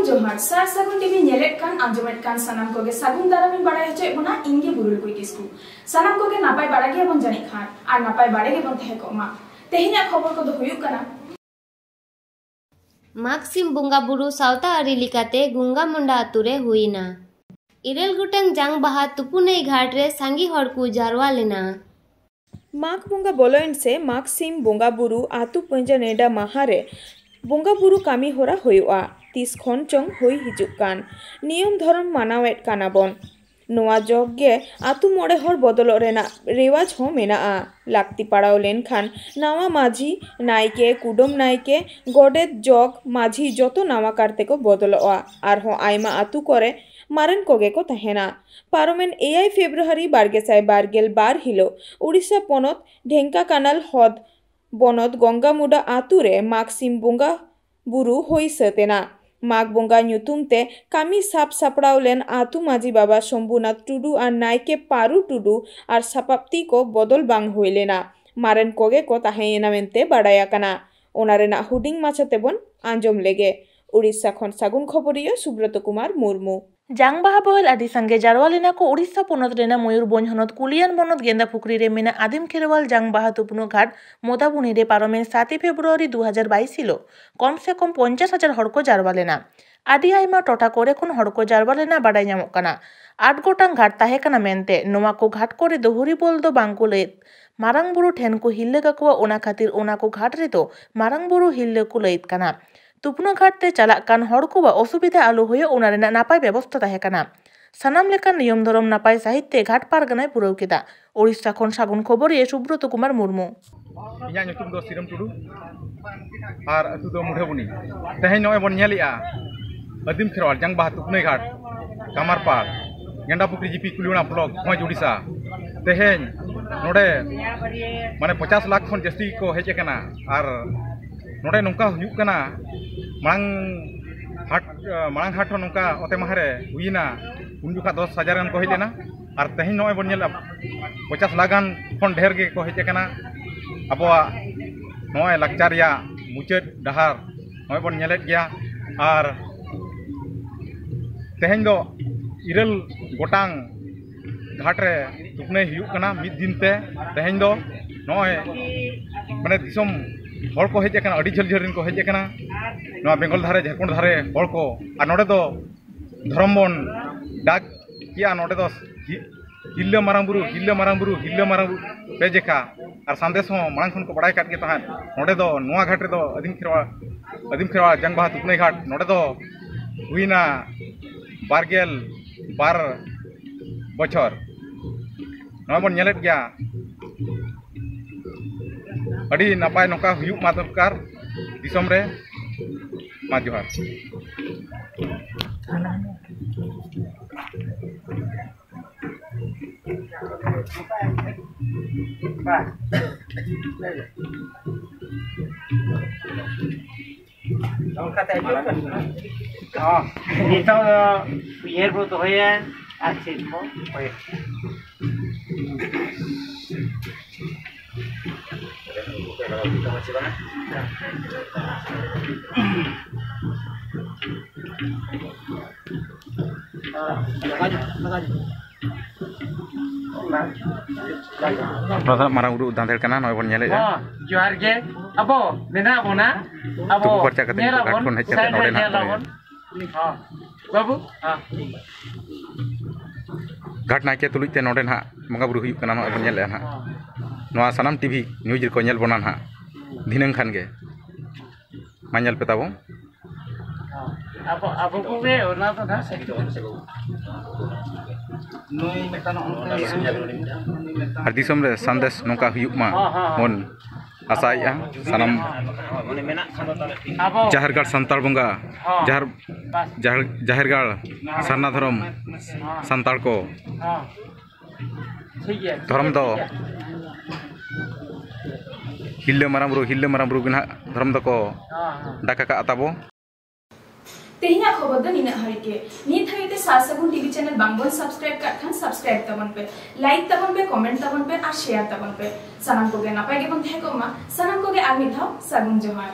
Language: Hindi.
जोहार सार सागुन टीवी नेलेट कान आंजमेट कान सनाम कोगे सागुन दारामी बाड़ाय हचे बना इंगे बुरुल कुई किसकु सनाम कोगे नापाय बाड़ा गे बन जानि खान आर नापाय बाड़े गे बन तहे कोमा तेहिना खबर को दो हुयुक काना मागसिम बुंगा बुरु सावता आरी लिकाते गुंगा मुंडा आतुरे हुईना इरेल गुटंग जांग बाहा तुपुनई घाट रे सांगी हड़ को जारवा लेना माघ बुंगा बोलोइन से मागसिम बुंगा बुरु आतु पंजा नेडा माहारे बुंगा बुरु कामी होरा होयुआ तीस खन चंग होई हिजुक कान नियम धर्म मानावेट काना बन नोआ जग गे आतु मोड़े हर बदलो रेना रेवाज हो मेनाआ लाक्ति पड़ाव लेन खान नावा माझी नायके कुडम नायके गोडेत जग माझी जतो नावा कारते को बदलोआ आर हो आयमा आतु करे मारन कोगे को तहेना पारोमेन एआई फेब्रुआरी बारगेसाय बारगेल बार हिलो उड़ीसा पनत ढेंका कानाल हद बनत गंगामुडा आतुरे मागसिम बुंगा बुरु होई सतेना माघ बुंगा ᱧᱩᱛᱩᱢ ते कामी साप सापड़ाव लेन आतु माझी बाबा शंभुनाथ टुडू और नायके पारू टुडू और सापाप्ती को बदल बांग हुई लेना मारन कोगे को ताहेना मेनते बाड़ाया काना ओना रेना हुडिंग माछाते बन आंजम लेगे उड़ीसा खन सागुन खबरिया सुब्रत कुमार मुर्मू जांग बाहा बहल आदि संगे जारवालिना को उड़ीसा पनत रेना मयूरभंज हनत कुलियान बनत गेंदा पुखरी रे मेना आदिम खेरवाल जांग बाहा तुपनो घाट मोदाबुनी रे पारोमेन 7 फेब्रुआरी 2022 हिलो कम से कम 50,000 हड़ को जारवालेना आदि आयमा टोटा कोरे खुन हड़ को जारवालेना बाडाय ᱧᱟᱢᱚᱜ ᱠᱟᱱᱟ 8 गोटांग घाट ताहे काना मेनते नोवा को घाट कोरे दो हुरी बोल दो बांको लैत मारांग बुरु ठेन को हिल्ले काकुआ ओना खातिर ओना को घाट रे दो मारांग बुरु हिल्ले को लैत काना तुपनो घाट ते चला कान हड़ को बा असुविधा आलो होयो ओना रेना नापाय व्यवस्था ताहे काना सानाम लेकान नियम धरम नापाय साहित्य घाट पारगनाय पुराव केदा ओडिशा खन सागुन खबरिया सुब्रत कुमार मुर्मू इया ᱧᱩᱛᱩᱢ ᱫᱚ सिरम टुडू आर अतु दो मुढेबुनी तेहें नय बन नेलिया आदिम खेरवाल जांग बाहा तुपनई घाट कामारपाड़ गेंडा पुखरी जीपी कुलियोना ब्लॉक भंज उड़ीसा तेहें नोडे माने 50 लाख खन जस्ती को हेज एकाना आर नोडे नोंका हुयुक काना मांग हाट नोंका ओते माहारे हुईना उन जुखा 10,000 गान को हेजेना और तेहें नय बन नेला 50 लाख गान खन ढेर गे को हेज एकाना अबवा नय लाकचार या मुचाद डहार नय बन नेलेत गया और तेहें दो इरल गोटांग घाट रे तुपनई हुयुक काना मिद दिन ते तेहें दो नय माने दिसम हड़ को हेज एकाना अडी झल झल को हेज एकाना नवा बेंगल धारे झारखंड धारे हड़ को और नोडे दो धर्म बन डाक किया नोडे दो हिल्ले मारांग बुरु पेजेका और संदेश हो मांग खन को बड़ाय काट के तहन नोडे दो नोवा घाट रे दो आदिम खेरवाल जांग बाहा तुपनई घाट नोडे दो हुईना बारगेल बार बछर नोवा बन नेलेत गया अड़ी नापाय नोका हुयुक मा दरकार दिसम रे मा जोहार मारांग उडू दांधेर काना नय बन नेले जोहार गे अबो मेना बोना अबो तुपु खर्चा कते घाट खन हेज कते नोडे ना बाबू घाट नाके तुलुते नोडे ना बंगा बुरु हुयुक काना नय बन नेले ना नोआ सनाम टीवी न्यूज को नेल बोना ना दिनंग खान गे मा नेल पे ताबो अब को वे ओना तो था और दिसम रे संदेश नोका हुयुक मा मन आसाया सनाम जाहरगढ़ संताल बंगा जाहरगढ़ सरना धर्म संताल को धर्म दो हिल्ले मारांग बुरु बिना धर्म दको डाका का ताबो तेहिना खबर दो निना हरिके नित हरिते सासगुन टीवी चैनल बांगबन सब्सक्राइब कर खान सब्सक्राइब तबन पे लाइक तबन पे कमेंट तबन पे और शेयर तबन पे सनम को गे नापाय गे बन थे को मा सनम को गे आमी धाव सागुन जोहार।